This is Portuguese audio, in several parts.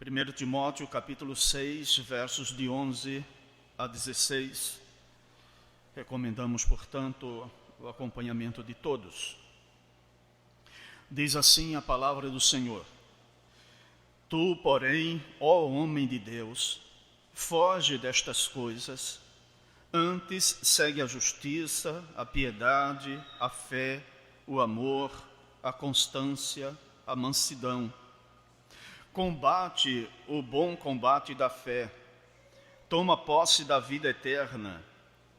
1 Timóteo capítulo 6, versos de 11 a 16. Recomendamos, portanto, o acompanhamento de todos. Diz assim a palavra do Senhor: Tu, porém, ó homem de Deus, foge destas coisas, antes segue a justiça, a piedade, a fé, o amor, a constância, a mansidão. Combate o bom combate da fé, toma posse da vida eterna,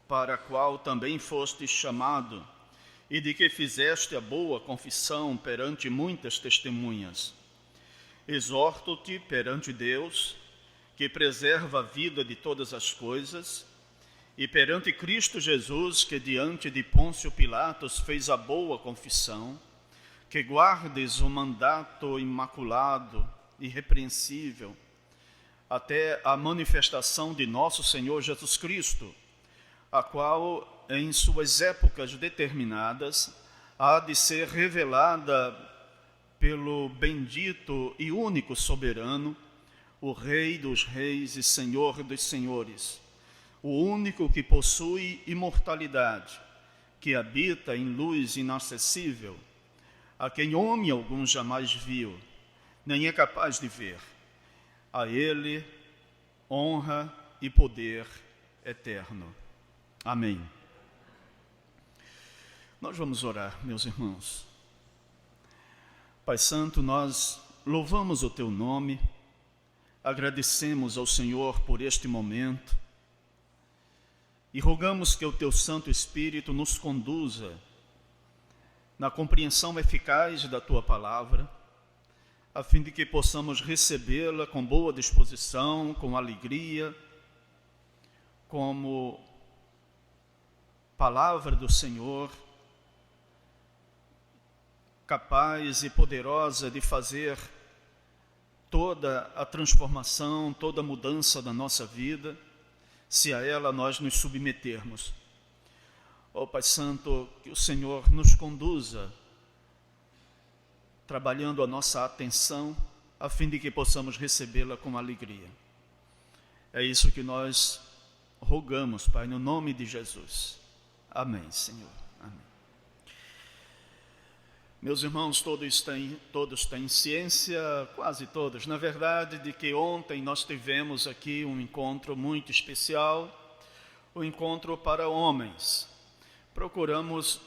para a qual também foste chamado, e de que fizeste a boa confissão perante muitas testemunhas. Exorto-te perante Deus, que preserva a vida de todas as coisas, e perante Cristo Jesus, que diante de Pôncio Pilatos fez a boa confissão, que guardes o mandato imaculado, irrepreensível, até a manifestação de nosso Senhor Jesus Cristo, a qual, em suas épocas determinadas, há de ser revelada pelo bendito e único soberano, o Rei dos reis e Senhor dos senhores, o único que possui imortalidade, que habita em luz inacessível, a quem homem algum jamais viu, nem é capaz de ver. A Ele honra e poder eterno. Amém. Nós vamos orar, meus irmãos. Pai Santo, nós louvamos o Teu nome, agradecemos ao Senhor por este momento e rogamos que o Teu Santo Espírito nos conduza na compreensão eficaz da Tua palavra, a fim de que possamos recebê-la com boa disposição, com alegria, como palavra do Senhor, capaz e poderosa de fazer toda a transformação, toda a mudança da nossa vida, se a ela nós nos submetermos. Ó Pai Santo, que o Senhor nos conduza, trabalhando a nossa atenção, a fim de que possamos recebê-la com alegria. É isso que nós rogamos, Pai, no nome de Jesus. Amém, Senhor. Amém. Meus irmãos, todos têm ciência, quase todos, na verdade, de que ontem nós tivemos aqui um encontro muito especial, um encontro para homens. Procuramos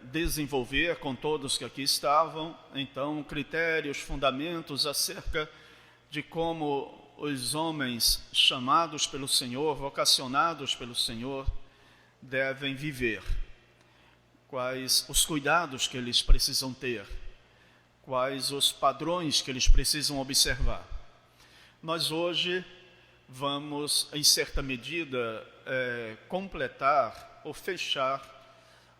desenvolver com todos que aqui estavam, então, critérios, fundamentos acerca de como os homens chamados pelo Senhor, vocacionados pelo Senhor, devem viver. Quais os cuidados que eles precisam ter, quais os padrões que eles precisam observar. Nós hoje vamos, em certa medida, completar ou fechar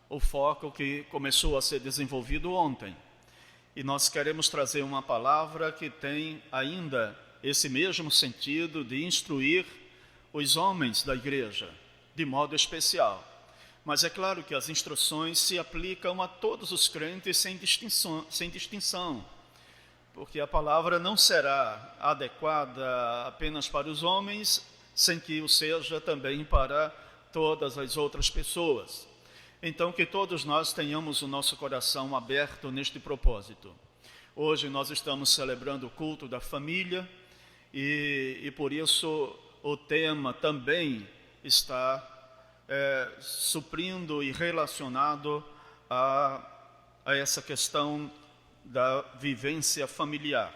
o foco que começou a ser desenvolvido ontem. E nós queremos trazer uma palavra que tem ainda esse mesmo sentido de instruir os homens da igreja, de modo especial. Mas é claro que as instruções se aplicam a todos os crentes sem distinção, porque a palavra não será adequada apenas para os homens, sem que o seja também para todas as outras pessoas. Então, que todos nós tenhamos o nosso coração aberto neste propósito. Hoje nós estamos celebrando o culto da família e por isso o tema também está suprindo e relacionado a essa questão da vivência familiar.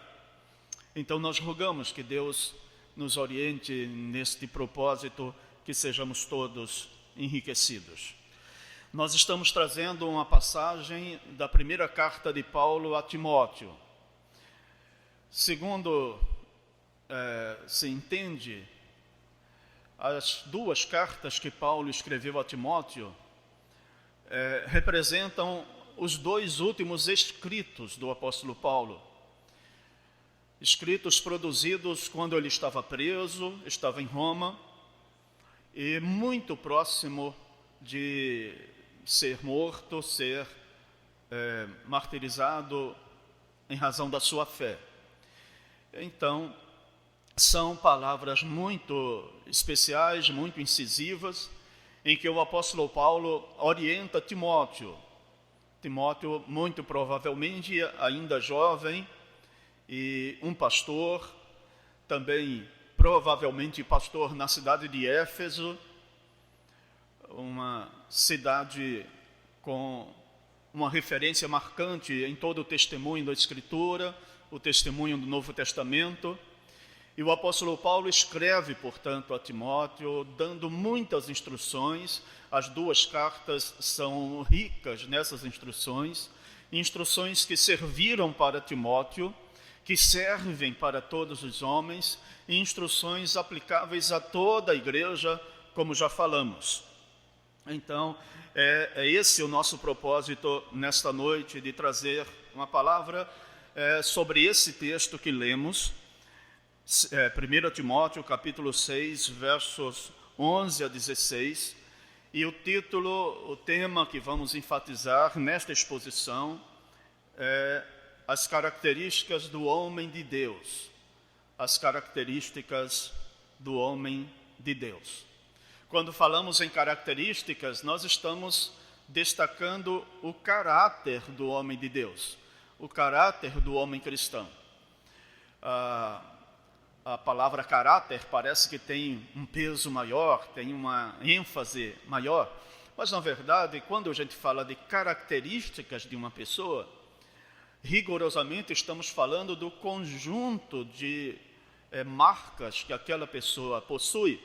Então nós rogamos que Deus nos oriente neste propósito, que sejamos todos enriquecidos. Nós estamos trazendo uma passagem da primeira carta de Paulo a Timóteo. Segundo se entende, as duas cartas que Paulo escreveu a Timóteo representam os dois últimos escritos do apóstolo Paulo. Escritos produzidos quando ele estava preso, estava em Roma, e muito próximo de ser morto, ser martirizado em razão da sua fé. Então, são palavras muito especiais, muito incisivas, em que o apóstolo Paulo orienta Timóteo. Timóteo, muito provavelmente, ainda jovem, e um pastor, também provavelmente pastor na cidade de Éfeso, uma cidade com uma referência marcante em todo o testemunho da Escritura, o testemunho do Novo Testamento. E o apóstolo Paulo escreve, portanto, a Timóteo, dando muitas instruções. As duas cartas são ricas nessas instruções, instruções que serviram para Timóteo, que servem para todos os homens, e instruções aplicáveis a toda a igreja, como já falamos. Então, é esse o nosso propósito nesta noite, de trazer uma palavra sobre esse texto que lemos, 1 Timóteo, capítulo 6, versos 11 a 16, e o tema que vamos enfatizar nesta exposição é as características do homem de Deus. As características do homem de Deus. Quando falamos em características, nós estamos destacando o caráter do homem de Deus, o caráter do homem cristão. A palavra caráter parece que tem um peso maior, tem uma ênfase maior, mas na verdade, quando a gente fala de características de uma pessoa, rigorosamente estamos falando do conjunto de marcas que aquela pessoa possui,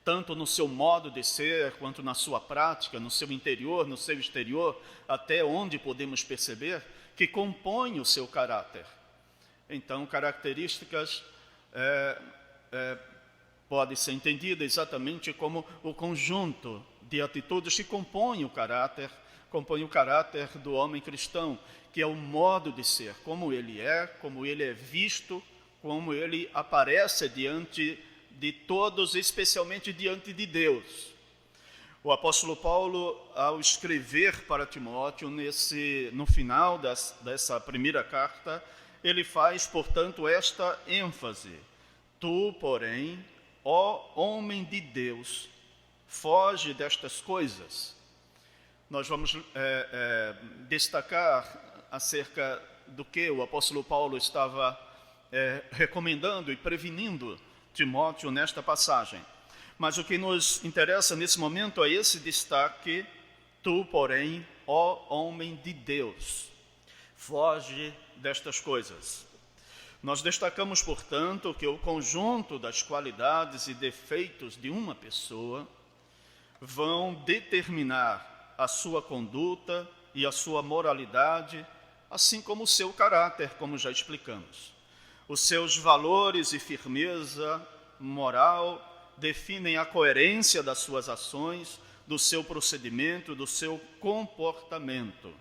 tanto no seu modo de ser, quanto na sua prática, no seu interior, no seu exterior, até onde podemos perceber que compõe o seu caráter. Então, características pode ser entendida exatamente como o conjunto de atitudes que compõem o caráter do homem cristão, que é o modo de ser, como ele é visto, como ele aparece diante de todos, especialmente diante de Deus. O apóstolo Paulo, ao escrever para Timóteo, no final dessa primeira carta, ele faz, portanto, esta ênfase: tu, porém, ó homem de Deus, foge destas coisas. Nós vamos destacar acerca do que o apóstolo Paulo estava recomendando e prevenindo Timóteo nesta passagem. Mas o que nos interessa nesse momento é esse destaque: tu, porém, ó homem de Deus, foge destas coisas. Nós destacamos, portanto, que o conjunto das qualidades e defeitos de uma pessoa vão determinar a sua conduta e a sua moralidade, assim como o seu caráter, como já explicamos. Os seus valores e firmeza moral definem a coerência das suas ações, do seu procedimento, do seu comportamento.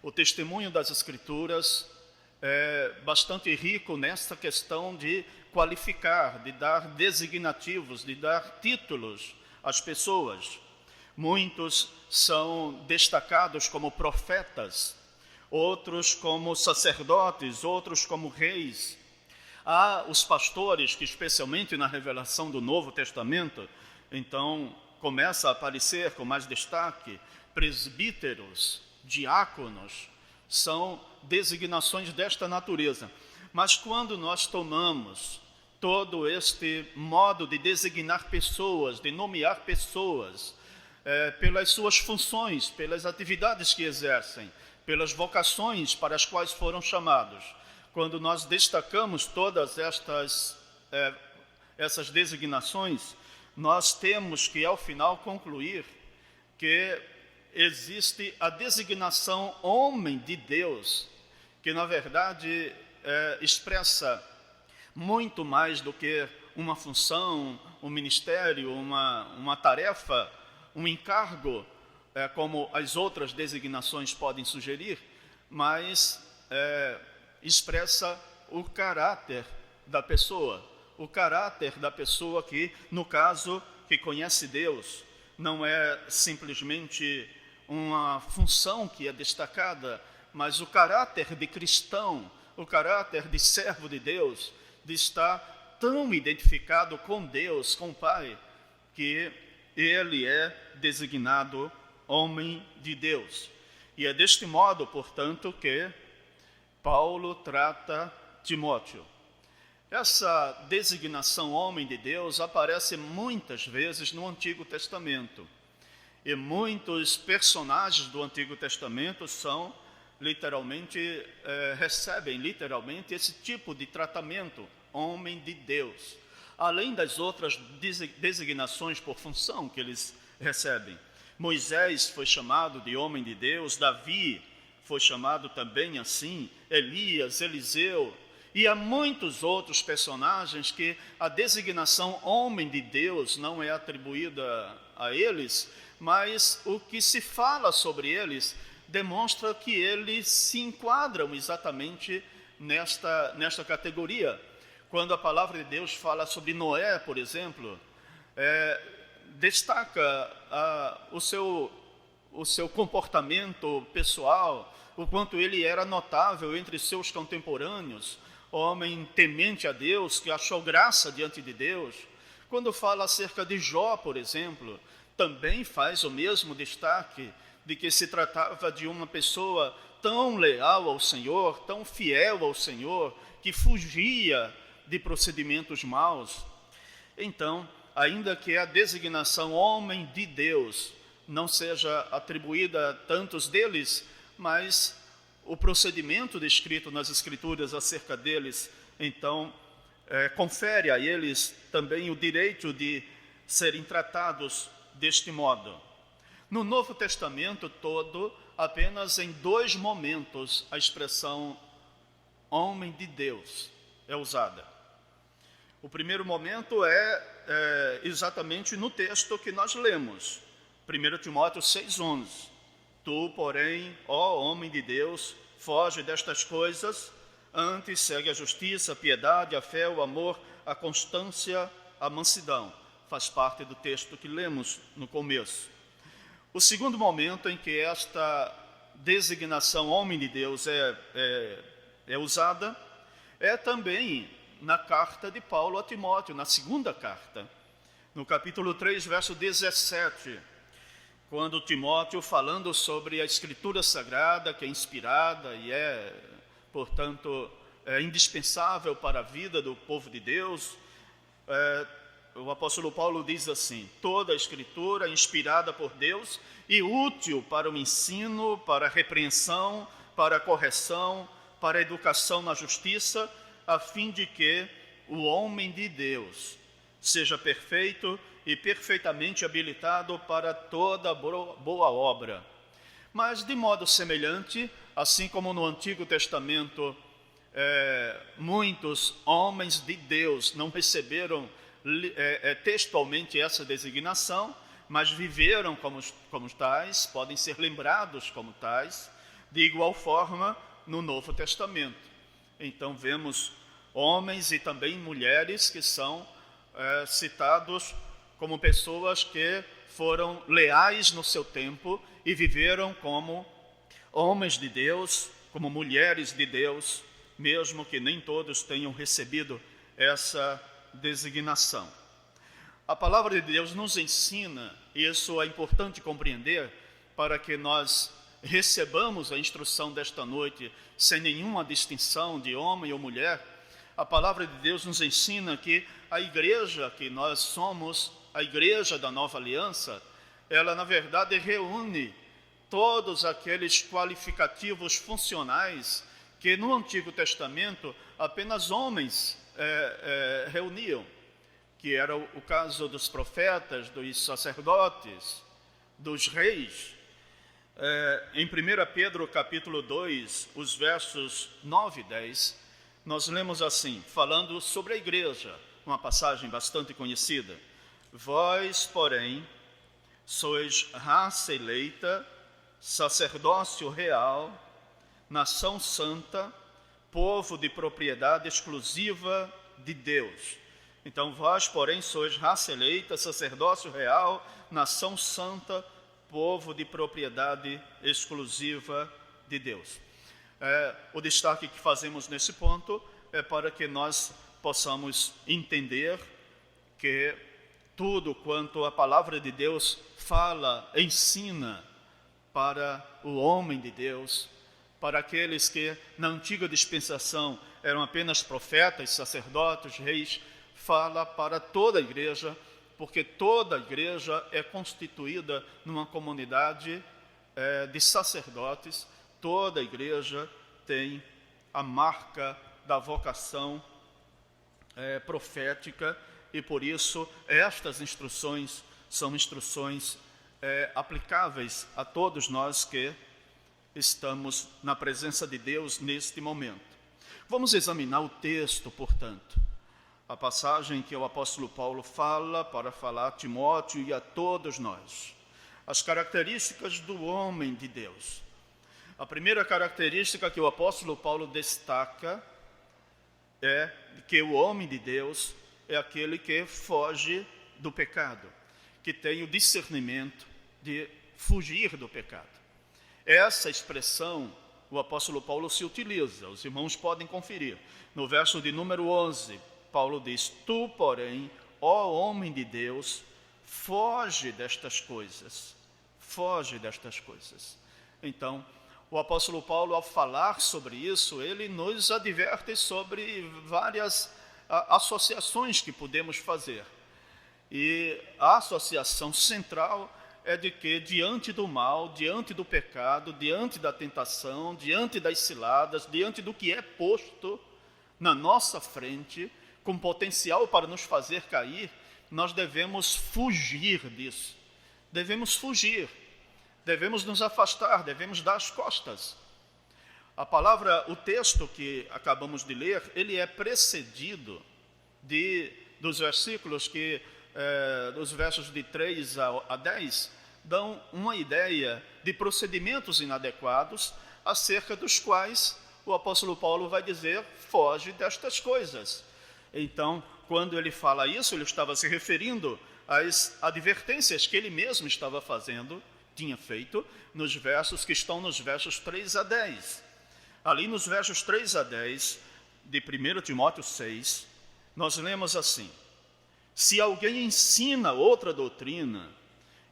O testemunho das Escrituras é bastante rico nessa questão de qualificar, de dar designativos, de dar títulos às pessoas. Muitos são destacados como profetas, outros como sacerdotes, outros como reis. Há os pastores que, especialmente na revelação do Novo Testamento, então começa a aparecer com mais destaque, presbíteros, diáconos, são designações desta natureza. Mas quando nós tomamos todo este modo de designar pessoas, de nomear pessoas, pelas suas funções, pelas atividades que exercem, pelas vocações para as quais foram chamados, quando nós destacamos todas essas designações, nós temos que, ao final, concluir que existe a designação homem de Deus, que, na verdade, expressa muito mais do que uma função, um ministério, uma tarefa, um encargo, como as outras designações podem sugerir, mas expressa o caráter da pessoa. O caráter da pessoa que, no caso, que conhece Deus, não é simplesmente uma função que é destacada, mas o caráter de cristão, o caráter de servo de Deus, de estar tão identificado com Deus, com o Pai, que ele é designado homem de Deus. E é deste modo, portanto, que Paulo trata Timóteo. Essa designação homem de Deus aparece muitas vezes no Antigo Testamento. E muitos personagens do Antigo Testamento recebem literalmente esse tipo de tratamento, homem de Deus, além das outras designações por função que eles recebem. Moisés foi chamado de homem de Deus, Davi foi chamado também assim, Elias, Eliseu, e há muitos outros personagens que a designação homem de Deus não é atribuída a eles, mas o que se fala sobre eles demonstra que eles se enquadram exatamente nesta categoria. Quando a palavra de Deus fala sobre Noé, por exemplo, destaca o seu comportamento pessoal, o quanto ele era notável entre seus contemporâneos, homem temente a Deus, que achou graça diante de Deus. Quando fala acerca de Jó, por exemplo, também faz o mesmo destaque de que se tratava de uma pessoa tão leal ao Senhor, tão fiel ao Senhor, que fugia de procedimentos maus. Então, ainda que a designação homem de Deus não seja atribuída a tantos deles, mas o procedimento descrito nas Escrituras acerca deles, então, confere a eles também o direito de serem tratados deste modo. No Novo Testamento todo, apenas em 2 momentos a expressão homem de Deus é usada. O primeiro momento é exatamente no texto que nós lemos, 1 Timóteo 6,11. Tu, porém, ó homem de Deus, foge destas coisas, antes segue a justiça, a piedade, a fé, o amor, a constância, a mansidão. Faz parte do texto que lemos no começo. O segundo momento em que esta designação homem de Deus é usada é também na carta de Paulo a Timóteo, na segunda carta, no capítulo 3, verso 17, quando Timóteo, falando sobre a Escritura Sagrada, que é inspirada e portanto, indispensável para a vida do povo de Deus, o apóstolo Paulo diz assim: toda a Escritura é inspirada por Deus e útil para o ensino, para a repreensão, para a correção, para a educação na justiça, a fim de que o homem de Deus seja perfeito e perfeitamente habilitado para toda boa obra. Mas, de modo semelhante, assim como no Antigo Testamento, muitos homens de Deus não receberam textualmente essa designação, mas viveram como tais, podem ser lembrados como tais, de igual forma no Novo Testamento. Então vemos homens e também mulheres que são citados como pessoas que foram leais no seu tempo e viveram como homens de Deus, como mulheres de Deus, mesmo que nem todos tenham recebido essa designação. A palavra de Deus nos ensina, e isso é importante compreender, para que nós recebamos a instrução desta noite sem nenhuma distinção de homem ou mulher. A palavra de Deus nos ensina que a igreja que nós somos, a igreja da Nova Aliança, ela na verdade reúne todos aqueles qualificativos funcionais que no Antigo Testamento apenas homens reuniam, que era o caso dos profetas, dos sacerdotes, dos reis. Em 1 Pedro capítulo 2, os versos 9 e 10, nós lemos assim, falando sobre a igreja, uma passagem bastante conhecida: vós, porém, sois raça eleita, sacerdócio real, nação santa, povo de propriedade exclusiva de Deus. Então, vós, porém, sois raça eleita, sacerdócio real, nação santa, povo de propriedade exclusiva de Deus. O destaque que fazemos nesse ponto é para que nós possamos entender que tudo quanto a palavra de Deus fala, ensina para o homem de Deus, para aqueles que na antiga dispensação eram apenas profetas, sacerdotes, reis, fala para toda a igreja, porque toda a igreja é constituída numa comunidade de sacerdotes. Toda a igreja tem a marca da vocação profética, e por isso estas instruções são instruções aplicáveis a todos nós que estamos na presença de Deus neste momento. Vamos examinar o texto, portanto, a passagem que o apóstolo Paulo fala para falar a Timóteo e a todos nós. As características do homem de Deus. A primeira característica que o apóstolo Paulo destaca é que o homem de Deus é aquele que foge do pecado, que tem o discernimento de fugir do pecado. Essa expressão o apóstolo Paulo se utiliza, os irmãos podem conferir. No verso de número 11, Paulo diz: tu, porém, ó homem de Deus, foge destas coisas. Foge destas coisas. Então, o apóstolo Paulo, ao falar sobre isso, ele nos adverte sobre várias associações que podemos fazer. E a associação central é de que diante do mal, diante do pecado, diante da tentação, diante das ciladas, diante do que é posto na nossa frente, com potencial para nos fazer cair, nós devemos fugir disso. Devemos fugir, devemos nos afastar, devemos dar as costas. A palavra, o texto que acabamos de ler, ele é precedido dos versículos que dos versos de 3 a 10, dão uma ideia de procedimentos inadequados acerca dos quais o apóstolo Paulo vai dizer: foge destas coisas. Então, quando ele fala isso, ele estava se referindo às advertências que ele mesmo estava fazendo, tinha feito, nos versos que estão nos versos 3 a 10. Ali nos versos 3 a 10 de 1 Timóteo 6, nós lemos assim: se alguém ensina outra doutrina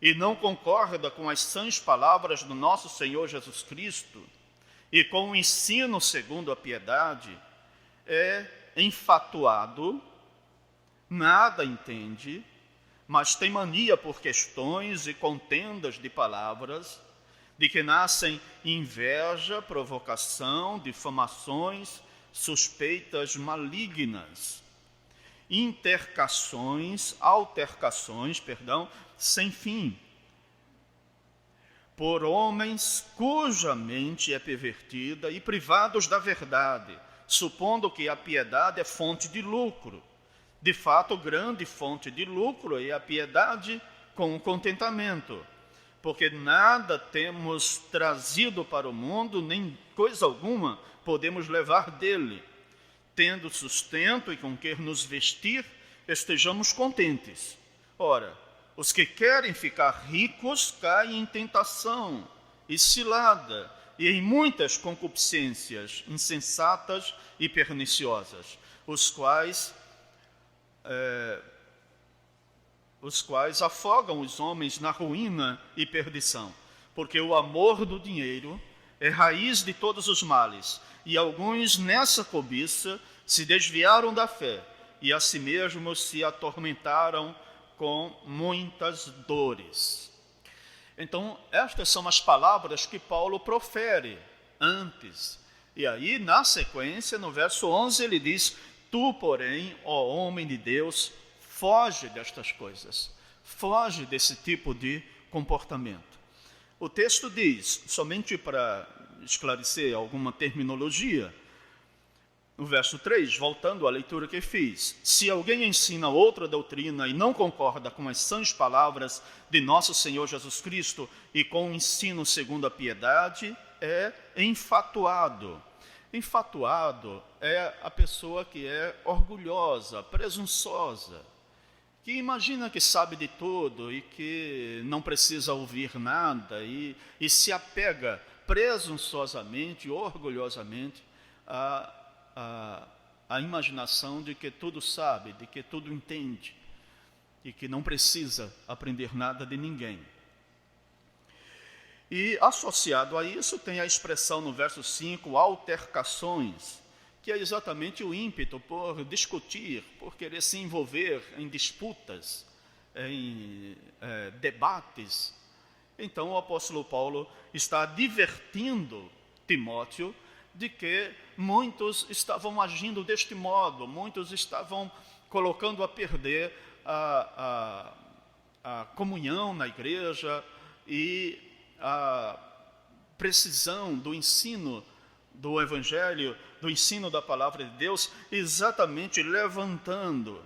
e não concorda com as sãs palavras do nosso Senhor Jesus Cristo e com o ensino segundo a piedade, é enfatuado, nada entende, mas tem mania por questões e contendas de palavras, de que nascem inveja, provocação, difamações, suspeitas malignas, altercações, sem fim, por homens cuja mente é pervertida e privados da verdade, supondo que a piedade é fonte de lucro. De fato, grande fonte de lucro é a piedade com o contentamento, porque nada temos trazido para o mundo, nem coisa alguma podemos levar dele. Tendo sustento e com que nos vestir, estejamos contentes. Ora, os que querem ficar ricos caem em tentação e cilada, e em muitas concupiscências insensatas e perniciosas, os quais afogam os homens na ruína e perdição. Porque o amor do dinheiro é raiz de todos os males, e alguns nessa cobiça se desviaram da fé, e a si mesmos se atormentaram com muitas dores. Então, estas são as palavras que Paulo profere antes. E aí, na sequência, no verso 11, ele diz: tu, porém, ó homem de Deus, foge destas coisas. Foge desse tipo de comportamento. O texto diz, somente para esclarecer alguma terminologia, no verso 3, voltando à leitura que fiz: se alguém ensina outra doutrina e não concorda com as sãs palavras de nosso Senhor Jesus Cristo e com o ensino segundo a piedade, é enfatuado. Enfatuado é a pessoa que é orgulhosa, presunçosa, que imagina que sabe de tudo e que não precisa ouvir nada e se apega presunçosamente, orgulhosamente, a imaginação de que tudo sabe, de que tudo entende, e que não precisa aprender nada de ninguém. E associado a isso tem a expressão no verso 5, altercações, que é exatamente o ímpeto por discutir, por querer se envolver em disputas, em debates. Então o apóstolo Paulo está advertindo Timóteo de que muitos estavam agindo deste modo, muitos estavam colocando a perder a comunhão na igreja e a precisão do ensino do Evangelho, do ensino da Palavra de Deus, exatamente levantando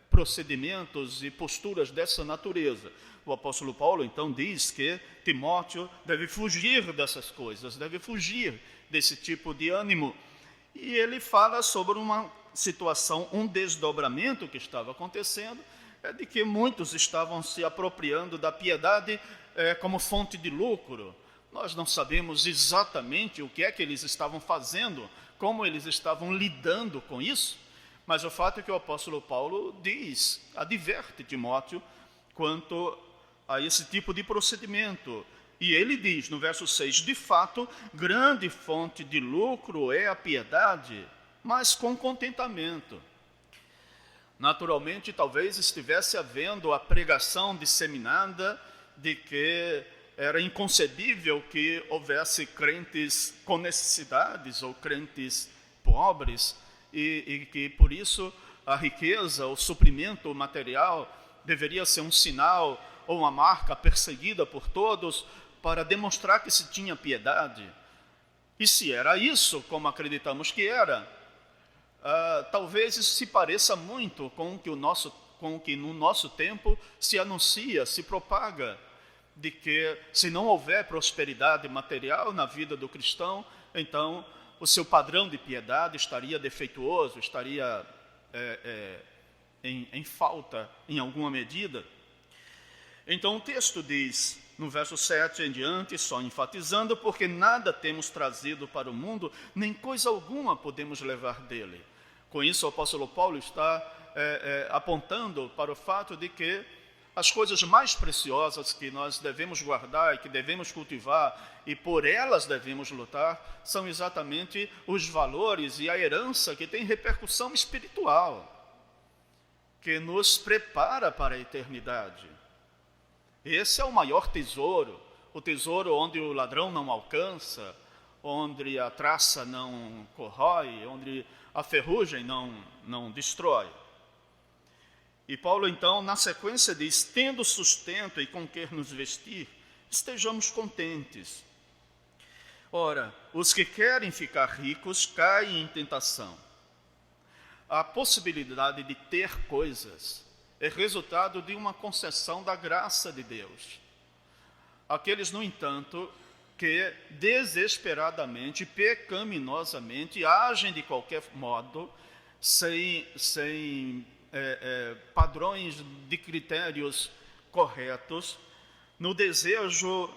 procedimentos e posturas dessa natureza. O apóstolo Paulo, então, diz que Timóteo deve fugir dessas coisas, deve fugir desse tipo de ânimo. E ele fala sobre uma situação, um desdobramento que estava acontecendo, de que muitos estavam se apropriando da piedade como fonte de lucro. Nós não sabemos exatamente o que é que eles estavam fazendo, como eles estavam lidando com isso, mas o fato é que o apóstolo Paulo adverte Timóteo quanto a esse tipo de procedimento. E ele diz no verso 6, de fato, grande fonte de lucro é a piedade, mas com contentamento. Naturalmente, talvez estivesse havendo a pregação disseminada de que era inconcebível que houvesse crentes com necessidades ou crentes pobres e que, por isso, a riqueza, o suprimento material deveria ser um sinal ou uma marca perseguida por todos para demonstrar que se tinha piedade. E se era isso, como acreditamos que era, talvez isso se pareça muito com o que no nosso tempo se anuncia, se propaga, de que se não houver prosperidade material na vida do cristão, então o seu padrão de piedade estaria defeituoso, estaria em falta em alguma medida. Então o texto diz, no verso 7 em diante, só enfatizando, porque nada temos trazido para o mundo, nem coisa alguma podemos levar dele. Com isso o apóstolo Paulo está apontando para o fato de que as coisas mais preciosas que nós devemos guardar e que devemos cultivar e por elas devemos lutar são exatamente os valores e a herança que tem repercussão espiritual, que nos prepara para a eternidade. Esse é o maior tesouro, o tesouro onde o ladrão não alcança, onde a traça não corrói, onde a ferrugem não destrói. E Paulo, então, na sequência diz, tendo sustento e com que nos vestir, estejamos contentes. Ora, os que querem ficar ricos caem em tentação. A possibilidade de ter coisas é resultado de uma concessão da graça de Deus. Aqueles, no entanto, que desesperadamente, pecaminosamente, agem de qualquer modo, sem padrões de critérios corretos, no desejo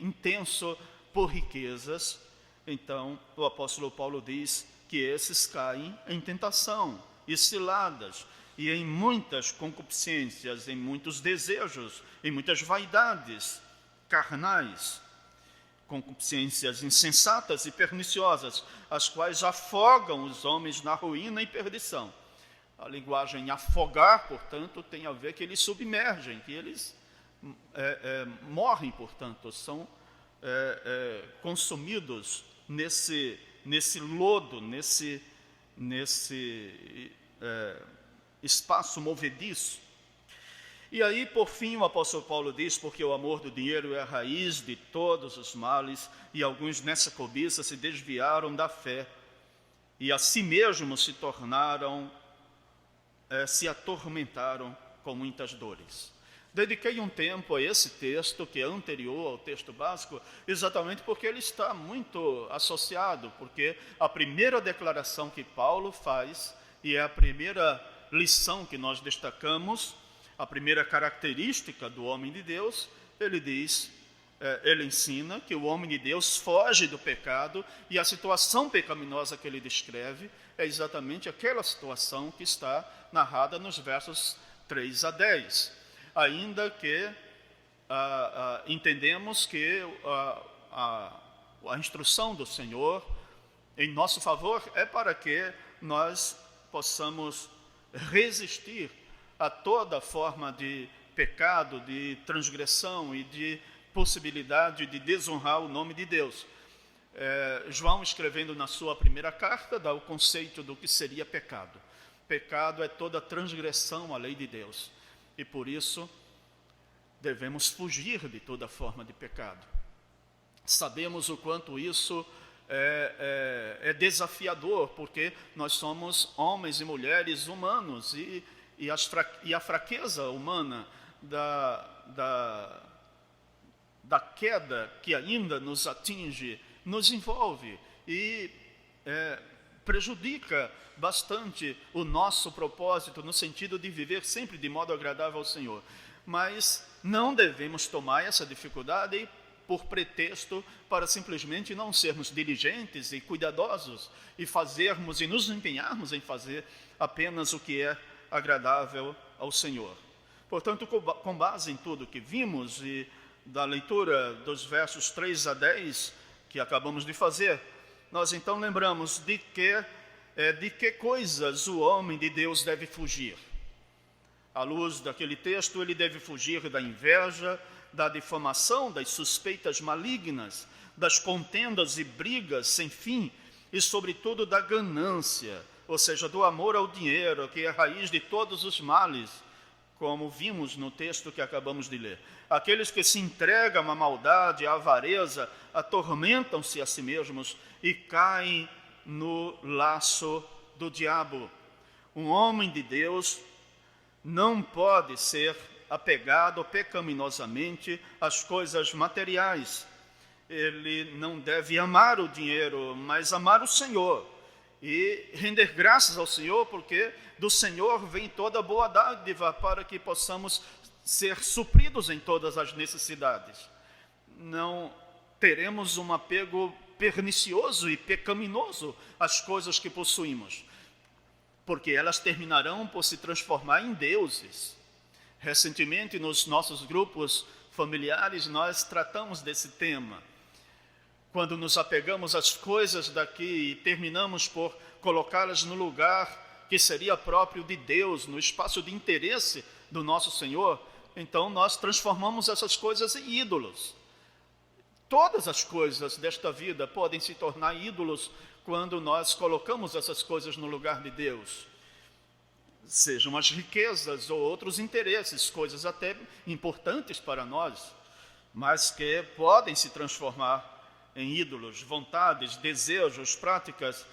intenso por riquezas, então o apóstolo Paulo diz que esses caem em tentação e ciladas, e em muitas concupiscências, em muitos desejos, em muitas vaidades carnais, concupiscências insensatas e perniciosas, as quais afogam os homens na ruína e perdição. A linguagem afogar, portanto, tem a ver que eles submergem, que eles morrem, portanto, são consumidos nesse lodo, nesse espaço movediço. E aí, por fim, o apóstolo Paulo diz, porque o amor do dinheiro é a raiz de todos os males, e alguns nessa cobiça se desviaram da fé, e a si mesmos se atormentaram com muitas dores. Dediquei um tempo a esse texto, que é anterior ao texto básico, exatamente porque ele está muito associado, porque a primeira declaração que Paulo faz, e é a primeira lição que nós destacamos, a primeira característica do homem de Deus, ele diz, ele ensina que o homem de Deus foge do pecado, e a situação pecaminosa que ele descreve é exatamente aquela situação que está narrada nos versos 3 a 10. Ainda que entendemos que a instrução do Senhor em nosso favor é para que nós possamos resistir a toda forma de pecado, de transgressão e de possibilidade de desonrar o nome de Deus. João, escrevendo na sua primeira carta, dá o conceito do que seria pecado. Pecado é toda transgressão à lei de Deus, e por isso devemos fugir de toda forma de pecado. Sabemos o quanto isso é desafiador, porque nós somos homens e mulheres humanos, e a fraqueza humana da queda que ainda nos atinge, nos envolve e prejudica bastante o nosso propósito, no sentido de viver sempre de modo agradável ao Senhor. Mas não devemos tomar essa dificuldade por pretexto para simplesmente não sermos diligentes e cuidadosos e nos empenharmos em fazer apenas o que é agradável ao Senhor. Portanto, com base em tudo que vimos e da leitura dos versos 3 a 10 que acabamos de fazer, nós então lembramos de que coisas o homem de Deus deve fugir. À luz daquele texto, ele deve fugir da inveja, da difamação, das suspeitas malignas, das contendas e brigas sem fim e, sobretudo, da ganância, ou seja, do amor ao dinheiro, que é a raiz de todos os males, como vimos no texto que acabamos de ler. Aqueles que se entregam à maldade, à avareza, atormentam-se a si mesmos e caem no laço do diabo. Um homem de Deus não pode ser apegado pecaminosamente às coisas materiais. Ele não deve amar o dinheiro, mas amar o Senhor e render graças ao Senhor, porque do Senhor vem toda boa dádiva para que possamos ser supridos em todas as necessidades. Não teremos um apego pernicioso e pecaminoso às coisas que possuímos, porque elas terminarão por se transformar em deuses. Recentemente, nos nossos grupos familiares, nós tratamos desse tema. Quando nos apegamos às coisas daqui e terminamos por colocá-las no lugar que seria próprio de Deus, no espaço de interesse do nosso Senhor, então nós transformamos essas coisas em ídolos. Todas as coisas desta vida podem se tornar ídolos quando nós colocamos essas coisas no lugar de Deus. Sejam as riquezas ou outros interesses, coisas até importantes para nós, mas que podem se transformar em ídolos, vontades, desejos, práticas.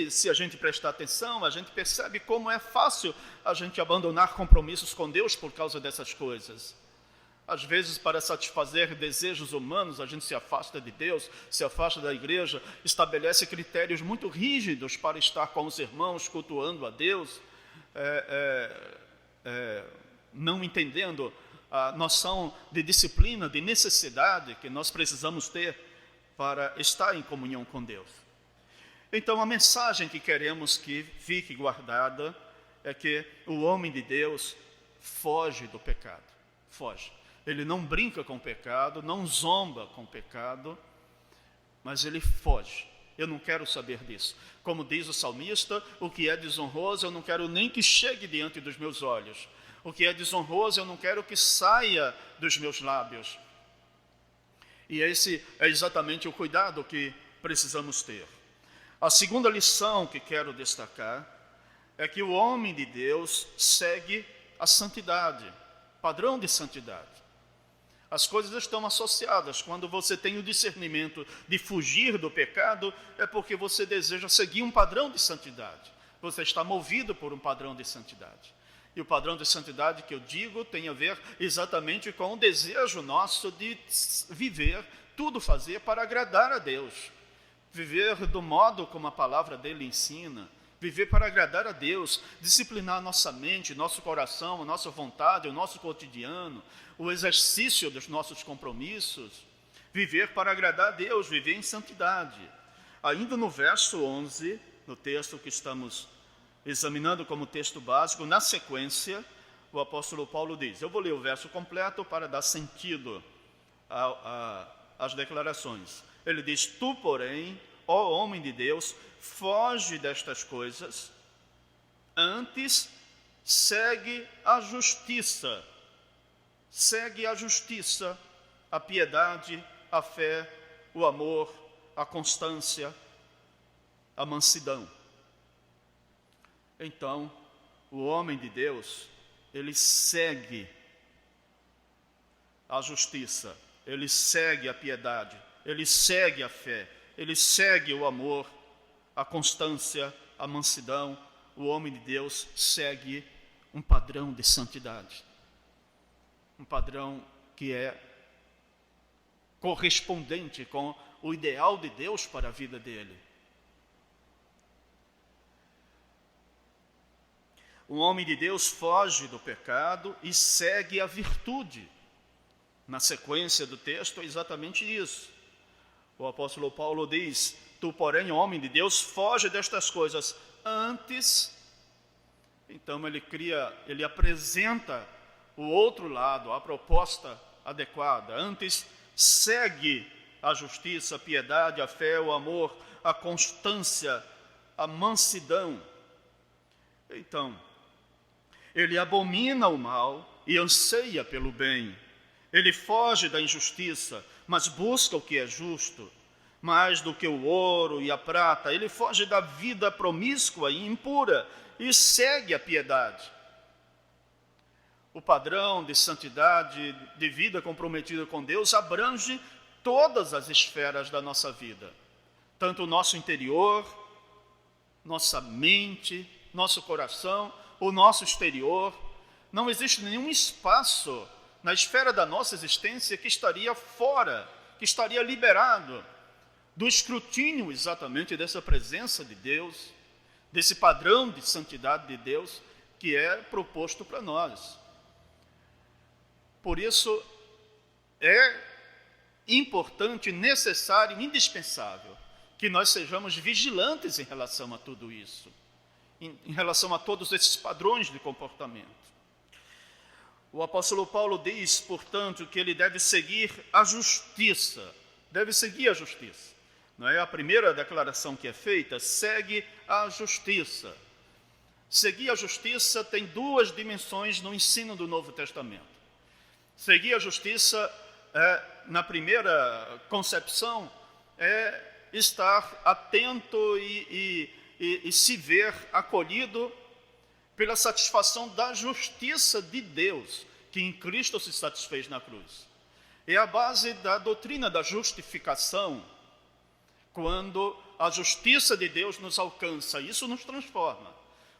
Se a gente prestar atenção, a gente percebe como é fácil a gente abandonar compromissos com Deus por causa dessas coisas. Às vezes, para satisfazer desejos humanos, a gente se afasta de Deus, se afasta da igreja, estabelece critérios muito rígidos para estar com os irmãos, cultuando a Deus, não entendendo a noção de disciplina, de necessidade que nós precisamos ter para estar em comunhão com Deus. Então, a mensagem que queremos que fique guardada é que o homem de Deus foge do pecado, foge. Ele não brinca com o pecado, não zomba com o pecado, mas ele foge. Eu não quero saber disso. Como diz o salmista, o que é desonroso eu não quero nem que chegue diante dos meus olhos. O que é desonroso eu não quero que saia dos meus lábios. E esse é exatamente o cuidado que precisamos ter. A segunda lição que quero destacar é que o homem de Deus segue a santidade, padrão de santidade. As coisas estão associadas. Quando você tem o discernimento de fugir do pecado, é porque você deseja seguir um padrão de santidade. Você está movido por um padrão de santidade. E o padrão de santidade que eu digo tem a ver exatamente com o desejo nosso de viver, tudo fazer para agradar a Deus. Viver do modo como a palavra dele ensina, Viver para agradar a Deus, disciplinar a nossa mente, nosso coração, a nossa vontade, o nosso cotidiano, o exercício dos nossos compromissos. Viver para agradar a Deus, viver em santidade. Ainda no verso 11, no texto que estamos examinando como texto básico, na sequência, o apóstolo Paulo diz, eu vou ler o verso completo para dar sentido às declarações. Ele diz, tu, porém, ó homem de Deus, foge destas coisas, antes segue a justiça, a piedade, a fé, o amor, a constância, a mansidão. Então, o homem de Deus, ele segue a justiça, ele segue a piedade, ele segue a fé, ele segue o amor, a constância, a mansidão. O homem de Deus segue um padrão de santidade, um padrão que é correspondente com o ideal de Deus para a vida dele. O homem de Deus foge do pecado e segue a virtude. Na sequência do texto é exatamente isso. O apóstolo Paulo diz, tu, porém, homem de Deus, foge destas coisas antes. Então ele apresenta o outro lado, a proposta adequada. Antes segue a justiça, a piedade, a fé, o amor, a constância, a mansidão. Então, ele abomina o mal e anseia pelo bem. Ele foge da injustiça, mas busca o que é justo. Mais do que o ouro e a prata, ele foge da vida promíscua e impura e segue a piedade. O padrão de santidade, de vida comprometida com Deus, abrange todas as esferas da nossa vida. Tanto o nosso interior, nossa mente, nosso coração, o nosso exterior. Não existe nenhum espaço na esfera da nossa existência que estaria fora, que estaria liberado do escrutínio exatamente dessa presença de Deus, desse padrão de santidade de Deus que é proposto para nós. Por isso, é importante, necessário, indispensável que nós sejamos vigilantes em relação a tudo isso, em relação a todos esses padrões de comportamento. O apóstolo Paulo diz, portanto, que ele deve seguir a justiça. Não é a primeira declaração que é feita? Segue a justiça. Seguir a justiça tem duas dimensões no ensino do Novo Testamento. Seguir a justiça, na primeira concepção, é estar atento e se ver acolhido pela satisfação da justiça de Deus, que em Cristo se satisfez na cruz. É a base da doutrina da justificação, quando a justiça de Deus nos alcança, isso nos transforma,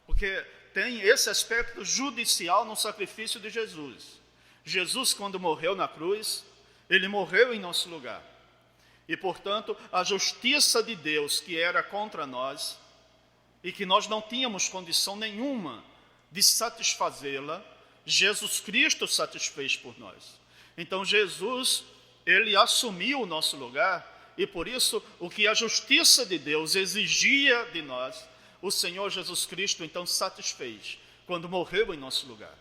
porque tem esse aspecto judicial no sacrifício de Jesus. Jesus, quando morreu na cruz, ele morreu em nosso lugar. E, portanto, a justiça de Deus que era contra nós e que nós não tínhamos condição nenhuma de satisfazê-la, Jesus Cristo satisfez por nós. Então, Jesus, ele assumiu o nosso lugar e, por isso, o que a justiça de Deus exigia de nós, o Senhor Jesus Cristo, então, satisfez quando morreu em nosso lugar.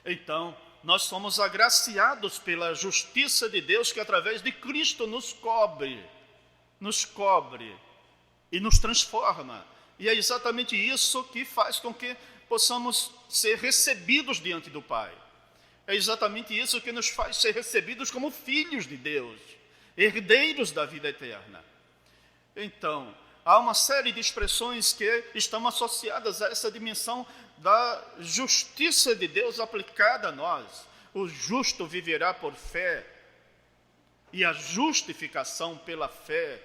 Então, nós somos agraciados pela justiça de Deus que através de Cristo nos cobre e nos transforma. E é exatamente isso que faz com que possamos ser recebidos diante do Pai. É exatamente isso que nos faz ser recebidos como filhos de Deus, herdeiros da vida eterna. Então, há uma série de expressões que estão associadas a essa dimensão da justiça de Deus aplicada a nós. O justo viverá por fé, e a justificação pela fé,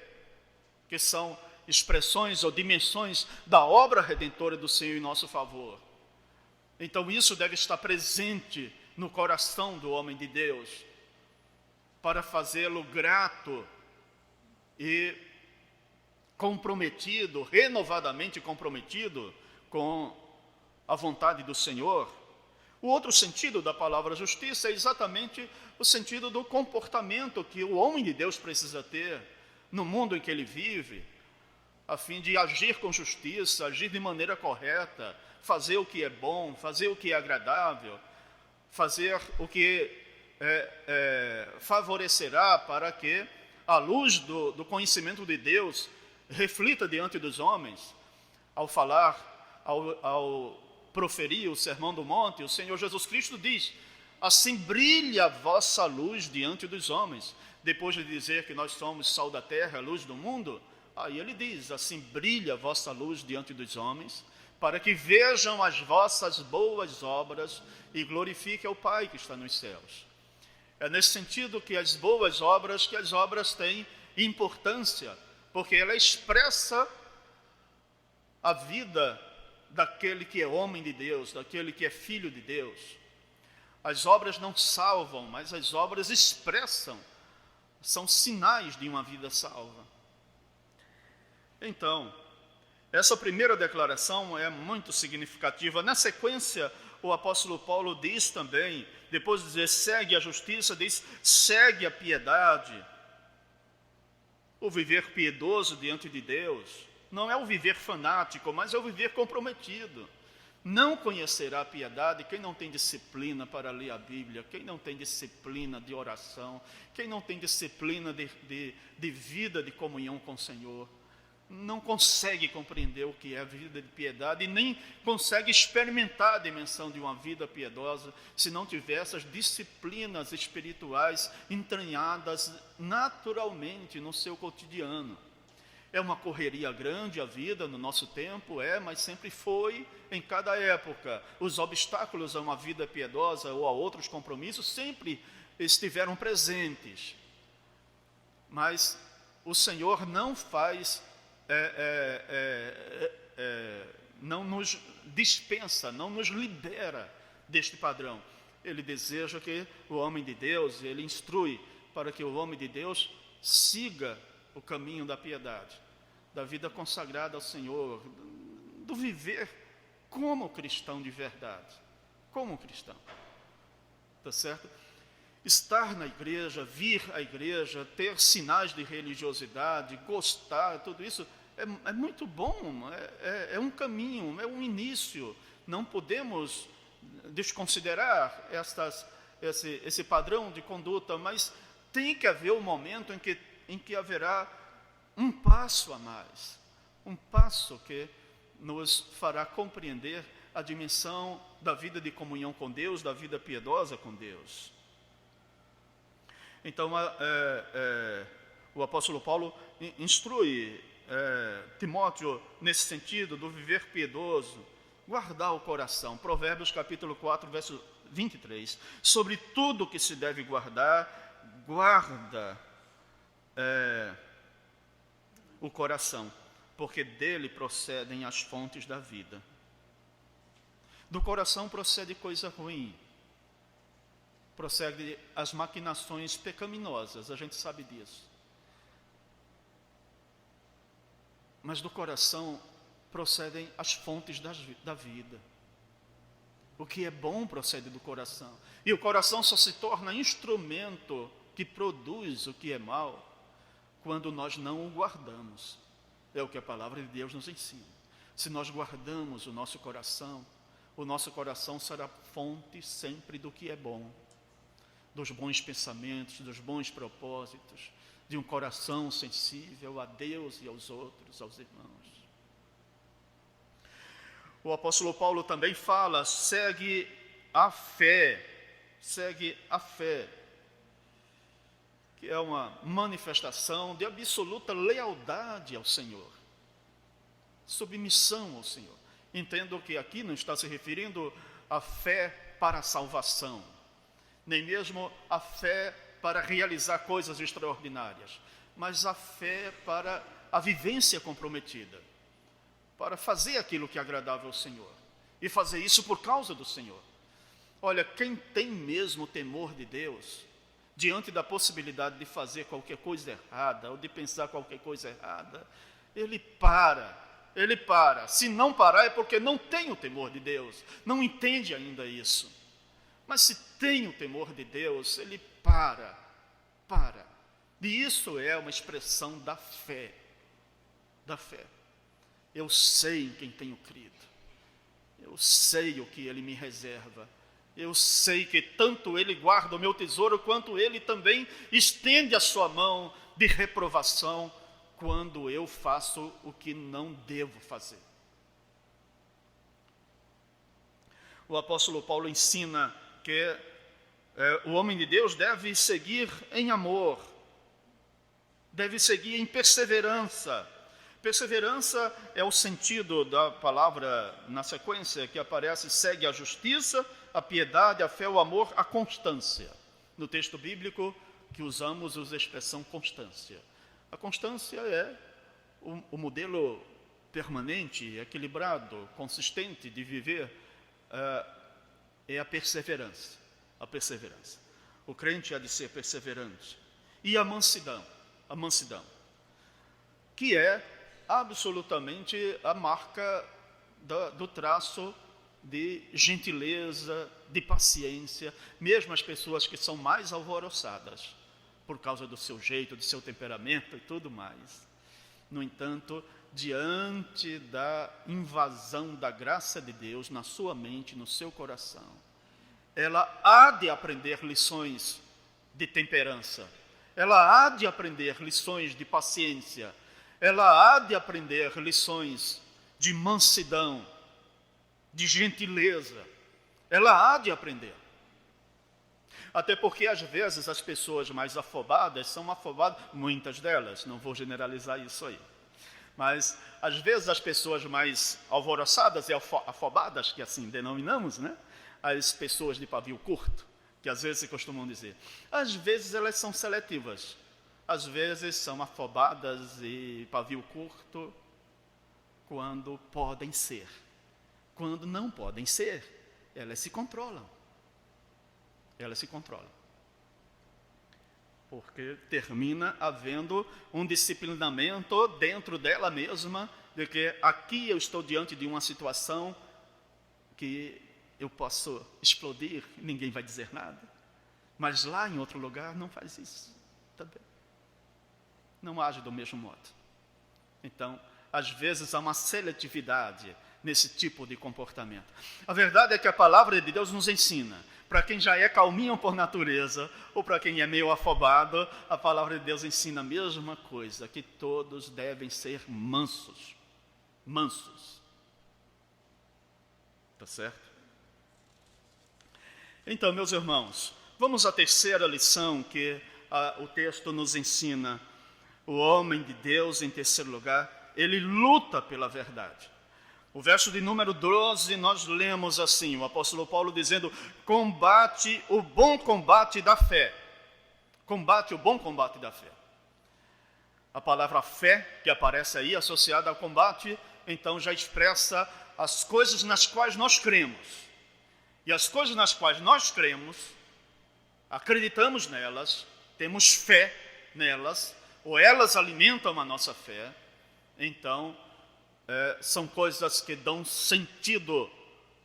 que são expressões ou dimensões da obra redentora do Senhor em nosso favor. Então isso deve estar presente no coração do homem de Deus, para fazê-lo grato e comprometido, renovadamente comprometido com a vontade do Senhor. O outro sentido da palavra justiça é exatamente o sentido do comportamento que o homem de Deus precisa ter no mundo em que ele vive, a fim de agir com justiça, agir de maneira correta, fazer o que é bom, fazer o que é agradável, fazer o que favorecerá para que a luz do conhecimento de Deus reflita diante dos homens. Ao falar, ao proferir o Sermão do Monte, o Senhor Jesus Cristo diz: assim brilha a vossa luz diante dos homens. Depois de dizer que nós somos sal da terra, a luz do mundo, aí ele diz: assim brilha a vossa luz diante dos homens, para que vejam as vossas boas obras e glorifiquem ao Pai que está nos céus. É nesse sentido que as boas obras, têm importância, porque ela expressa a vida daquele que é homem de Deus, daquele que é filho de Deus. As obras não salvam, mas as obras expressam, são sinais de uma vida salva. Então, essa primeira declaração é muito significativa. Na sequência, o apóstolo Paulo diz também, depois de dizer segue a justiça, diz segue a piedade. O viver piedoso diante de Deus não é o viver fanático, mas é o viver comprometido. Não conhecerá a piedade quem não tem disciplina para ler a Bíblia, quem não tem disciplina de oração, quem não tem disciplina de vida de comunhão com o Senhor. Não consegue compreender o que é a vida de piedade e nem consegue experimentar a dimensão de uma vida piedosa se não tiver essas disciplinas espirituais entranhadas naturalmente no seu cotidiano. É uma correria grande a vida no nosso tempo, mas sempre foi em cada época. Os obstáculos a uma vida piedosa ou a outros compromissos sempre estiveram presentes. Mas o Senhor não faz... não nos dispensa, não nos libera deste padrão. Ele deseja que o homem de Deus, ele instrui para que o homem de Deus siga o caminho da piedade, da vida consagrada ao Senhor, do viver como cristão de verdade, como cristão. Tá certo? Estar na igreja, vir à igreja, ter sinais de religiosidade, gostar, tudo isso é muito bom, é um caminho, é um início. Não podemos desconsiderar esse padrão de conduta, mas tem que haver um momento em que haverá um passo a mais, um passo que nos fará compreender a dimensão da vida de comunhão com Deus, da vida piedosa com Deus. Então, o apóstolo Paulo instrui Timóteo nesse sentido do viver piedoso, guardar o coração. Provérbios capítulo 4, verso 23. Sobre tudo que se deve guardar, guarda o coração, porque dele procedem as fontes da vida. Do coração procede coisa ruim, procede as maquinações pecaminosas, a gente sabe disso. Mas do coração procedem as fontes da vida. O que é bom procede do coração. E o coração só se torna instrumento que produz o que é mal quando nós não o guardamos. É o que a palavra de Deus nos ensina. Se nós guardamos o nosso coração será fonte sempre do que é bom, dos bons pensamentos, dos bons propósitos, de um coração sensível a Deus e aos outros, aos irmãos. O apóstolo Paulo também fala, segue a fé, que é uma manifestação de absoluta lealdade ao Senhor, submissão ao Senhor. Entendo que aqui não está se referindo à fé para a salvação, nem mesmo à fé para realizar coisas extraordinárias, mas a fé para a vivência comprometida, para fazer aquilo que é agradável ao Senhor, e fazer isso por causa do Senhor. Olha, quem tem mesmo temor de Deus, diante da possibilidade de fazer qualquer coisa errada, ou de pensar qualquer coisa errada, ele para. Ele para. Se não parar é porque não tem o temor de Deus, não entende ainda isso. Mas se tem o temor de Deus, ele para. E isso é uma expressão da fé. Da fé. Eu sei em quem tenho crido. Eu sei o que ele me reserva. Eu sei que tanto ele guarda o meu tesouro, quanto ele também estende a sua mão de reprovação quando eu faço o que não devo fazer. O apóstolo Paulo ensina que o homem de Deus deve seguir em amor, deve seguir em perseverança. Perseverança é o sentido da palavra na sequência que aparece: segue a justiça, a piedade, a fé, o amor, a constância. No texto bíblico que usamos, usa a expressão constância. A constância é o modelo permanente, equilibrado, consistente de viver, é a perseverança. A perseverança. O crente há de ser perseverante. E a mansidão, que é absolutamente a marca do traço de gentileza, de paciência, mesmo as pessoas que são mais alvoroçadas, por causa do seu jeito, do seu temperamento e tudo mais. No entanto, diante da invasão da graça de Deus na sua mente, no seu coração, ela há de aprender lições de temperança, ela há de aprender lições de paciência, ela há de aprender lições de mansidão, de gentileza, ela há de aprender. Até porque, às vezes, as pessoas mais afobadas são afobadas, muitas delas, não vou generalizar isso aí, mas, às vezes, as pessoas mais alvoroçadas e afobadas, que assim denominamos, né? As pessoas de pavio curto, que às vezes se costumam dizer, às vezes elas são seletivas, às vezes são afobadas e pavio curto quando podem ser. Quando não podem ser, elas se controlam. Porque termina havendo um disciplinamento dentro dela mesma, de que aqui eu estou diante de uma situação que eu posso explodir, ninguém vai dizer nada. Mas lá em outro lugar não faz isso também. Não age do mesmo modo. Então, às vezes há uma seletividade nesse tipo de comportamento. A verdade é que a palavra de Deus nos ensina, para quem já é calminho por natureza, ou para quem é meio afobado, a palavra de Deus ensina a mesma coisa, que todos devem ser mansos. Tá certo? Então, meus irmãos, vamos à terceira lição que o texto nos ensina. O homem de Deus, em terceiro lugar, ele luta pela verdade. O verso de número 12, nós lemos assim, o apóstolo Paulo dizendo: combate o bom combate da fé. Combate o bom combate da fé. A palavra fé, que aparece aí, associada ao combate, então já expressa as coisas nas quais nós cremos. E as coisas nas quais nós cremos, acreditamos nelas, temos fé nelas, ou elas alimentam a nossa fé, então são coisas que dão sentido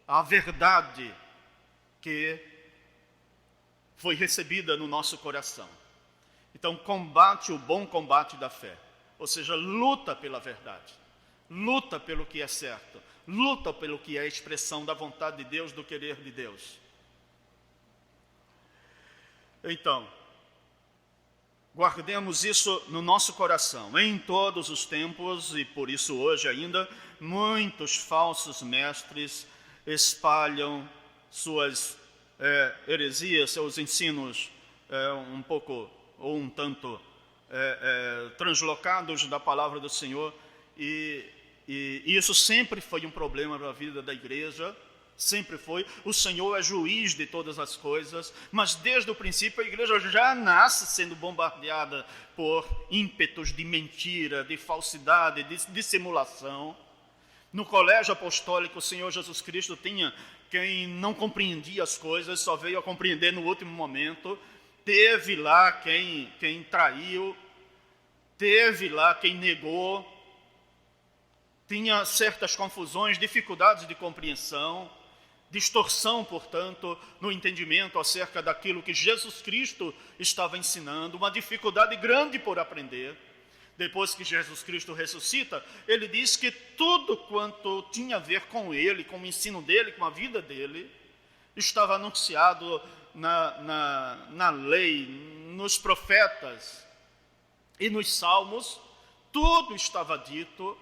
à verdade que foi recebida no nosso coração. Então, combate o bom combate da fé, ou seja, luta pela verdade, luta pelo que é certo, luta pelo que é a expressão da vontade de Deus, do querer de Deus. Então, guardemos isso no nosso coração. Em todos os tempos, e por isso hoje ainda, muitos falsos mestres espalham suas heresias, seus ensinos um pouco ou um tanto translocados da palavra do Senhor, e isso sempre foi um problema para a vida da igreja, sempre foi. O Senhor é juiz de todas as coisas, mas desde o princípio a igreja já nasce sendo bombardeada por ímpetos de mentira, de falsidade, de dissimulação. No colégio apostólico, o Senhor Jesus Cristo tinha quem não compreendia as coisas, só veio a compreender no último momento. Teve lá quem traiu, teve lá quem negou, tinha certas confusões, dificuldades de compreensão, distorção, portanto, no entendimento acerca daquilo que Jesus Cristo estava ensinando, uma dificuldade grande por aprender. Depois que Jesus Cristo ressuscita, ele diz que tudo quanto tinha a ver com ele, com o ensino dele, com a vida dele, estava anunciado na lei, nos profetas e nos salmos, tudo estava dito.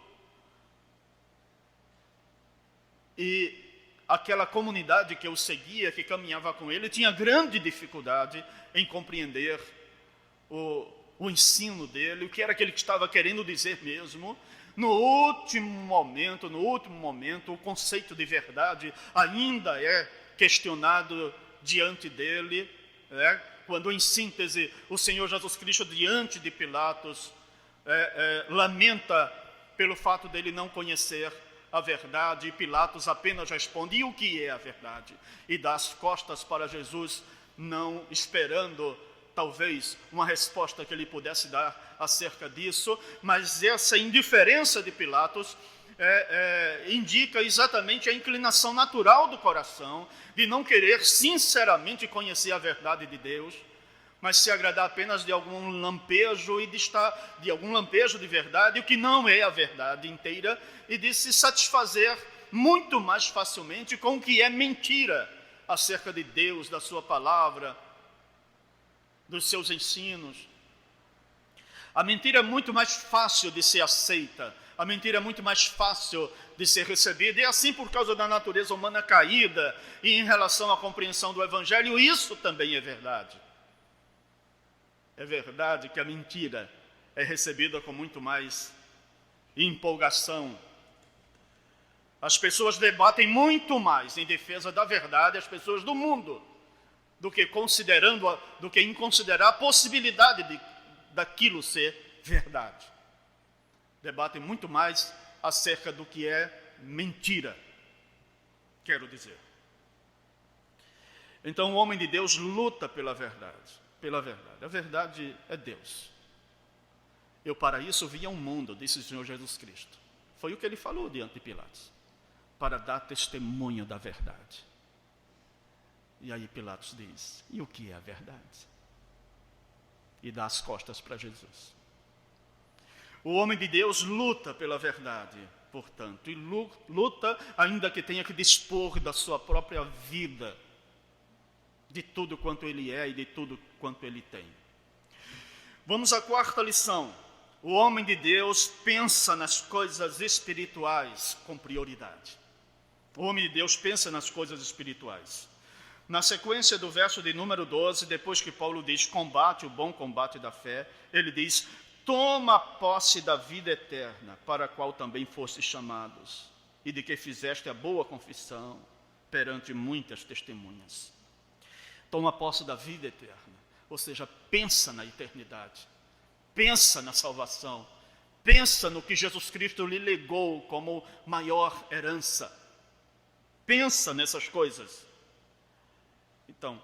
E aquela comunidade que o seguia, que caminhava com ele, tinha grande dificuldade em compreender o ensino dele, o que era que ele estava querendo dizer mesmo. No último momento, o conceito de verdade ainda é questionado diante dele, né? Quando, em síntese, o Senhor Jesus Cristo, diante de Pilatos, lamenta pelo fato dele não conhecer a verdade, e Pilatos apenas responde: e o que é a verdade? E dá as costas para Jesus, não esperando talvez uma resposta que ele pudesse dar acerca disso, mas essa indiferença de Pilatos indica exatamente a inclinação natural do coração de não querer sinceramente conhecer a verdade de Deus, mas se agradar apenas de algum lampejo de algum lampejo de verdade, o que não é a verdade inteira, e de se satisfazer muito mais facilmente com o que é mentira acerca de Deus, da sua palavra, dos seus ensinos. A mentira é muito mais fácil de ser aceita, a mentira é muito mais fácil de ser recebida, e assim, por causa da natureza humana caída e em relação à compreensão do Evangelho, isso também é verdade. É verdade que a mentira é recebida com muito mais empolgação. As pessoas debatem muito mais em defesa da verdade, as pessoas do mundo, do que em considerar a possibilidade daquilo ser verdade. Debatem muito mais acerca do que é mentira, quero dizer. Então o homem de Deus luta pela verdade. A verdade é Deus. Eu para isso vim ao mundo, disse o Senhor Jesus Cristo. Foi o que ele falou diante de Pilatos, para dar testemunho da verdade. E aí Pilatos diz: e o que é a verdade? E dá as costas para Jesus. O homem de Deus luta pela verdade, portanto, e luta ainda que tenha que dispor da sua própria vida, de tudo quanto ele é e de tudo quanto ele tem. Vamos à quarta lição. O homem de Deus pensa nas coisas espirituais com prioridade. O homem de Deus pensa nas coisas espirituais. Na sequência do verso de número 12, depois que Paulo diz: combate o bom combate da fé, ele diz: toma posse da vida eterna, para a qual também fostes chamados, e de que fizeste a boa confissão perante muitas testemunhas. Toma posse da vida eterna, ou seja, pensa na eternidade, pensa na salvação, pensa no que Jesus Cristo lhe legou como maior herança, pensa nessas coisas. Então,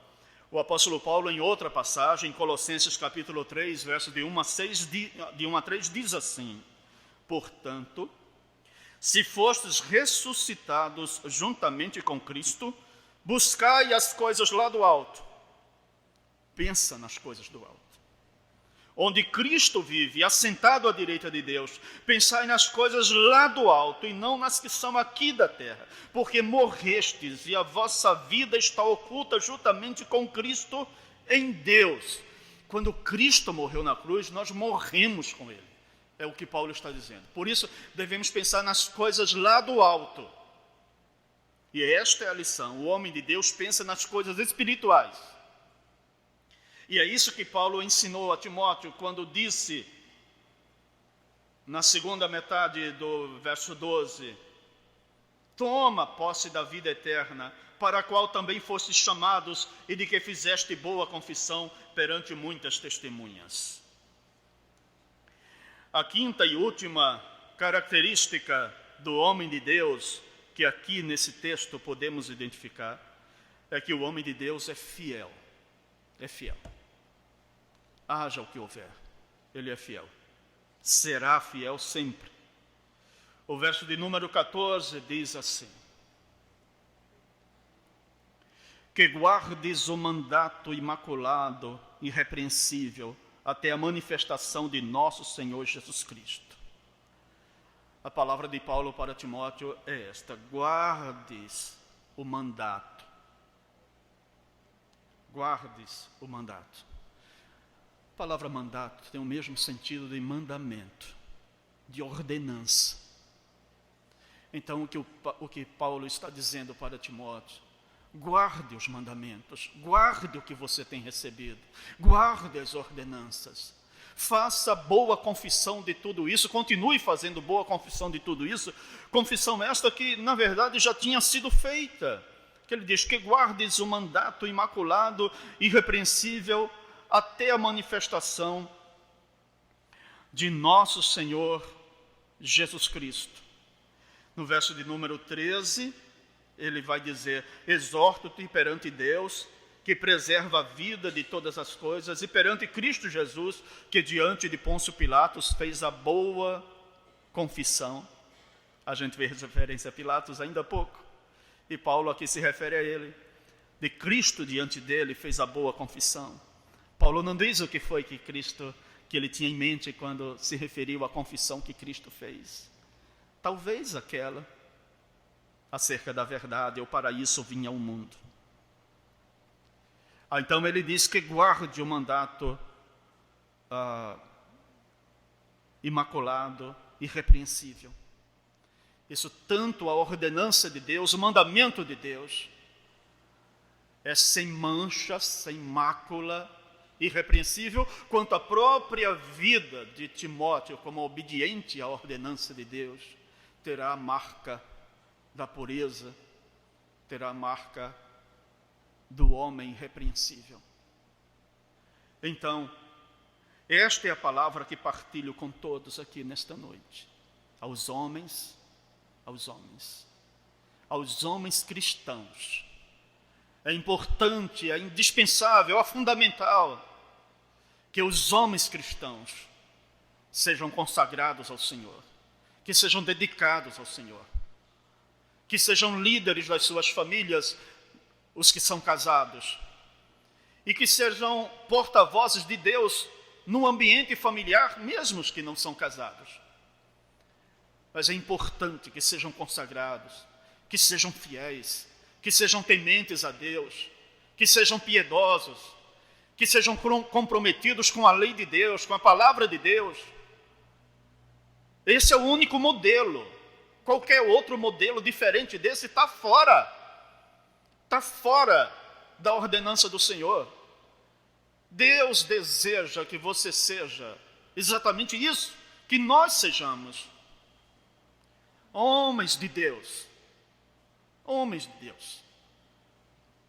o apóstolo Paulo, em outra passagem, em Colossenses capítulo 3, verso de 1 a 3, diz assim: portanto, se fostes ressuscitados juntamente com Cristo, buscai as coisas lá do alto. Pensa nas coisas do alto. Onde Cristo vive, assentado à direita de Deus. Pensai nas coisas lá do alto e não nas que são aqui da terra. Porque morrestes e a vossa vida está oculta juntamente com Cristo em Deus. Quando Cristo morreu na cruz, nós morremos com Ele. É o que Paulo está dizendo. Por isso, devemos pensar nas coisas lá do alto. E esta é a lição. O homem de Deus pensa nas coisas espirituais. E é isso que Paulo ensinou a Timóteo quando disse, na segunda metade do verso 12, toma posse da vida eterna, para a qual também fostes chamados e de que fizeste boa confissão perante muitas testemunhas. A quinta e última característica do homem de Deus, que aqui nesse texto podemos identificar, é que o homem de Deus é fiel. É fiel. Haja o que houver, ele é fiel. Será fiel sempre. O verso de número 14 diz assim: que guardes o mandato imaculado, irrepreensível, até a manifestação de nosso Senhor Jesus Cristo. A palavra de Paulo para Timóteo é esta: guardes o mandato. Guardes o mandato. A palavra mandato tem o mesmo sentido de mandamento, de ordenança. Então, o que Paulo está dizendo para Timóteo: guarde os mandamentos, guarde o que você tem recebido, guarde as ordenanças, faça boa confissão de tudo isso, continue fazendo boa confissão de tudo isso, confissão esta que, na verdade, já tinha sido feita. Que ele diz que guardes o mandato imaculado, irrepreensível, até a manifestação de nosso Senhor Jesus Cristo. No verso de número 13, ele vai dizer: exorto-te perante Deus, que preserva a vida de todas as coisas, e perante Cristo Jesus, que diante de Pôncio Pilatos fez a boa confissão. A gente vê referência a Pilatos ainda há pouco, e Paulo aqui se refere a ele. De Cristo diante dele fez a boa confissão. Paulo não diz o que foi que ele tinha em mente quando se referiu à confissão que Cristo fez. Talvez aquela acerca da verdade, ou para isso vinha ao mundo. Então ele diz que guarde o mandato imaculado, irrepreensível. Isso, tanto a ordenança de Deus, o mandamento de Deus, é sem mancha, sem mácula, irrepreensível, quanto a própria vida de Timóteo, como obediente à ordenança de Deus, terá a marca da pureza, terá a marca do homem irrepreensível. Então, esta é a palavra que partilho com todos aqui nesta noite. Aos homens cristãos. É importante, é indispensável, é fundamental que os homens cristãos sejam consagrados ao Senhor, que sejam dedicados ao Senhor, que sejam líderes das suas famílias, os que são casados, e que sejam porta-vozes de Deus no ambiente familiar, mesmo os que não são casados. Mas é importante que sejam consagrados, que sejam fiéis, que sejam tementes a Deus, que sejam piedosos, que sejam comprometidos com a lei de Deus, com a palavra de Deus. Esse é o único modelo. Qualquer outro modelo diferente desse está fora da ordenança do Senhor. Deus deseja que você seja exatamente isso, que nós sejamos homens de Deus,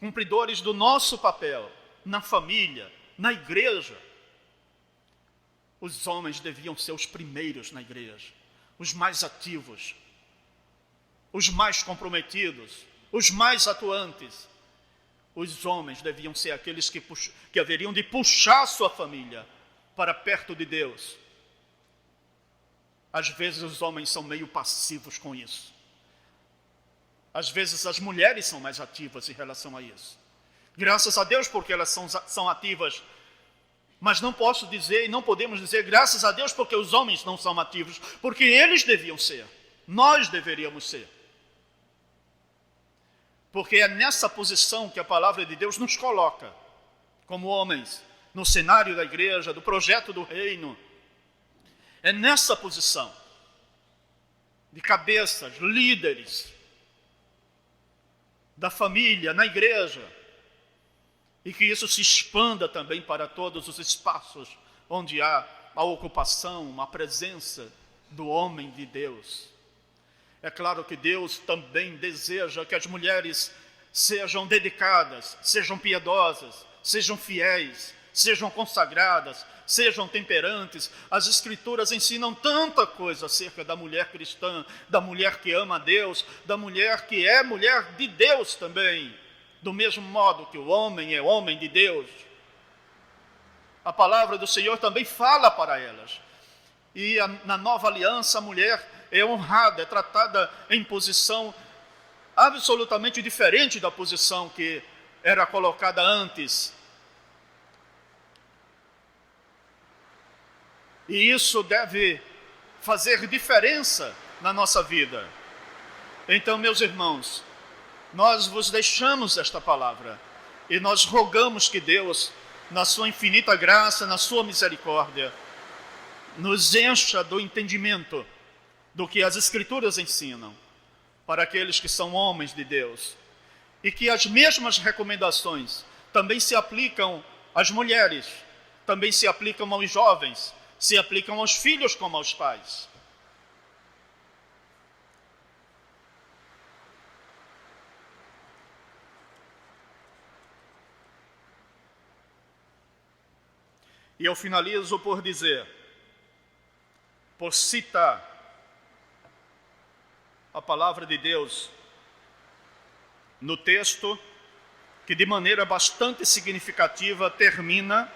cumpridores do nosso papel na família, na igreja. Os homens deviam ser os primeiros na igreja, os mais ativos, os mais comprometidos, os mais atuantes. Os homens deviam ser aqueles que haveriam de puxar sua família para perto de Deus. Às vezes os homens são meio passivos com isso. Às vezes as mulheres são mais ativas em relação a isso. Graças a Deus porque elas são ativas. Mas não posso dizer e não podemos dizer graças a Deus porque os homens não são ativos. Porque eles deviam ser. Nós deveríamos ser. Porque é nessa posição que a palavra de Deus nos coloca, como homens, no cenário da igreja, do projeto do reino. É nessa posição de cabeças, líderes da família, na igreja, e que isso se expanda também para todos os espaços onde há a ocupação, a presença do homem de Deus. É claro que Deus também deseja que as mulheres sejam dedicadas, sejam piedosas, sejam fiéis, sejam consagradas, sejam temperantes. As Escrituras ensinam tanta coisa acerca da mulher cristã, da mulher que ama a Deus, da mulher que é mulher de Deus também, do mesmo modo que o homem é homem de Deus. A palavra do Senhor também fala para elas E na nova aliança, a mulher é honrada, é tratada em posição absolutamente diferente da posição que era colocada antes. E isso deve fazer diferença na nossa vida. Então, meus irmãos, nós vos deixamos esta palavra e nós rogamos que Deus, na sua infinita graça, na sua misericórdia, nos encha do entendimento do que as Escrituras ensinam para aqueles que são homens de Deus, e que as mesmas recomendações também se aplicam às mulheres, também se aplicam aos jovens, se aplicam aos filhos como aos pais. E eu finalizo por dizer, por citar a palavra de Deus no texto que de maneira bastante significativa termina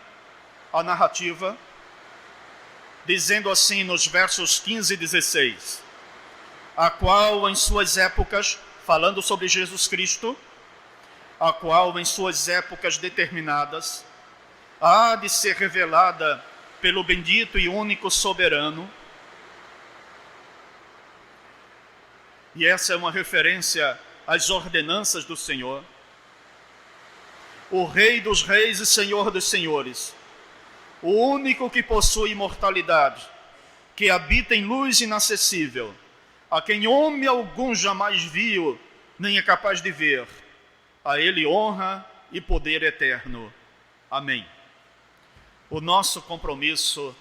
a narrativa, dizendo assim nos versos 15 e 16, a qual em suas épocas, falando sobre Jesus Cristo, a qual em suas épocas determinadas, há de ser revelada pelo bendito e único soberano. E essa é uma referência às ordenanças do Senhor. O Rei dos Reis e Senhor dos Senhores, o único que possui imortalidade, que habita em luz inacessível, a quem homem algum jamais viu, nem é capaz de ver. A Ele honra e poder eterno. Amém. O nosso compromisso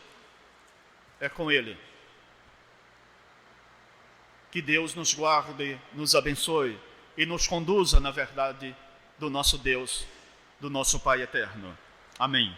é com Ele. Que Deus nos guarde, nos abençoe e nos conduza na verdade do nosso Deus, do nosso Pai eterno. Amém.